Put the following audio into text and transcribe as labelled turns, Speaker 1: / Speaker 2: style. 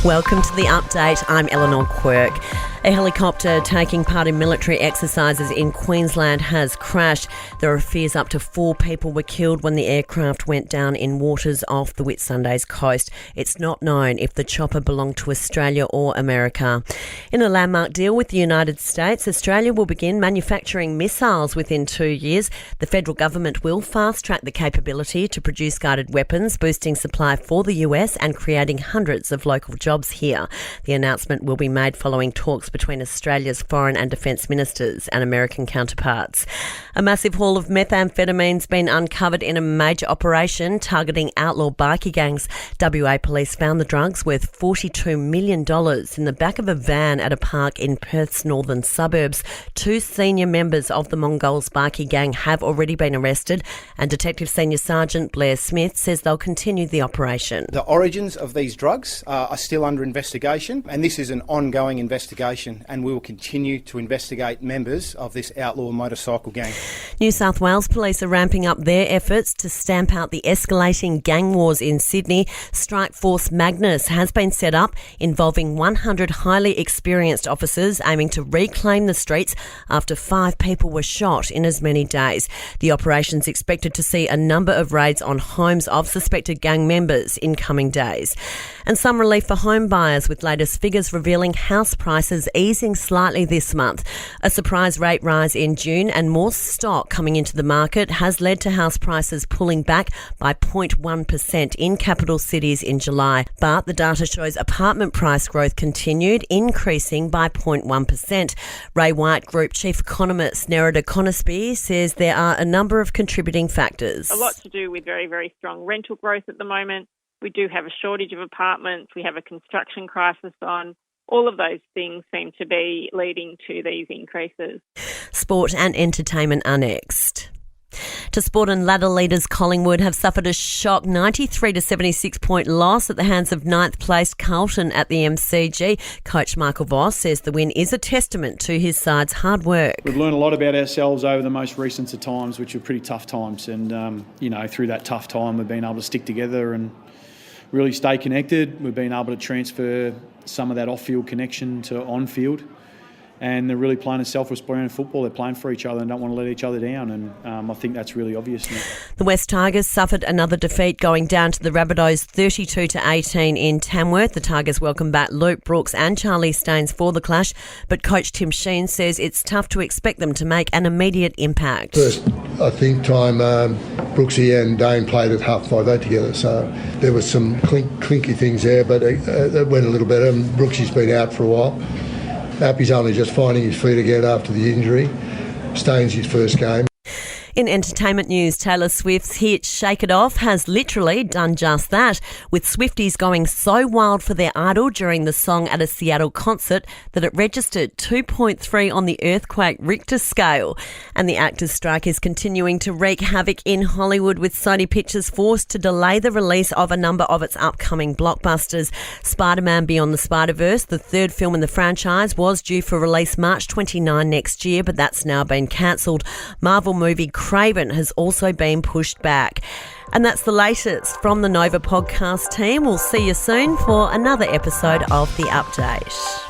Speaker 1: Welcome to the update. I'm Eleanor Quirk. A helicopter taking part in military exercises in Queensland has crashed. There are fears up to 4 people were killed when the aircraft went down in waters off the Whitsundays coast. It's not known if the chopper belonged to Australia or America. In a landmark deal with the United States, Australia will begin manufacturing missiles within 2 years. The federal government will fast-track the capability to produce guided weapons, boosting supply for the US and creating hundreds of local jobs here. The announcement will be made following talks between Australia's foreign and defence ministers and American counterparts. A massive haul of methamphetamine's been uncovered in a major operation targeting outlaw bikie gangs. WA police found the drugs worth $42 million in the back of a van at a park in Perth's northern suburbs. 2 senior members of the Mongols bikie gang have already been arrested, and Detective Senior Sergeant Blair Smith says they'll continue the operation.
Speaker 2: The origins of these drugs are still under investigation, and this is an ongoing investigation, and we will continue to investigate members of this outlaw motorcycle gang.
Speaker 1: New South Wales police are ramping up their efforts to stamp out the escalating gang wars in Sydney. Strike Force Magnus has been set up, involving 100 highly experienced officers aiming to reclaim the streets after 5 people were shot in as many days. The operation's expected to see a number of raids on homes of suspected gang members in coming days. And some relief for home buyers, with latest figures revealing house prices easing slightly this month. A surprise rate rise in June and more stock coming into the market has led to house prices pulling back by 0.1% in capital cities in July. But the data shows apartment price growth continued, increasing by 0.1%. Ray White Group Chief Economist Nerida Conisby says there are a number of contributing factors.
Speaker 3: A lot to do with very, very strong rental growth at the moment. We do have a shortage of apartments. We have a construction crisis on. All of those things seem to be leading to these increases. Sport
Speaker 1: and entertainment are next. To sport, and ladder leaders Collingwood have suffered a shock 93-76 point loss at the hands of 9th placed Carlton at the MCG. Coach Michael Voss says the win is a testament to his side's hard work.
Speaker 4: We've learned a lot about ourselves over the most recent of times, which were pretty tough times. And, through that tough time, we've been able to stick together and really stay connected. We've been able to transfer some of that off-field connection to on-field. And they're really playing a selfless brand of football. They're playing for each other and don't want to let each other down. And I think that's really obvious now.
Speaker 1: The West Tigers suffered another defeat, going down to the Rabbitohs 32-18 in Tamworth. The Tigers welcome back Luke Brooks and Charlie Staines for the clash. But coach Tim Sheen says it's tough to expect them to make an immediate impact.
Speaker 5: First, I think Brooksy and Dane played at half 5-8 together. So there was some clinky things there, but it went a little better. Brooksy's been out for a while. Appy's only just finding his feet again after the injury. Staines his first game.
Speaker 1: In entertainment news, Taylor Swift's hit Shake It Off has literally done just that, with Swifties going so wild for their idol during the song at a Seattle concert that it registered 2.3 on the earthquake Richter scale. And the actors' strike is continuing to wreak havoc in Hollywood, with Sony Pictures forced to delay the release of a number of its upcoming blockbusters. Spider-Man Beyond the Spider-Verse, the 3rd film in the franchise, was due for release March 29 next year, but that's now been cancelled. Marvel movie Craven has also been pushed back. And that's the latest from the Nova podcast team. We'll see you soon for another episode of The Update.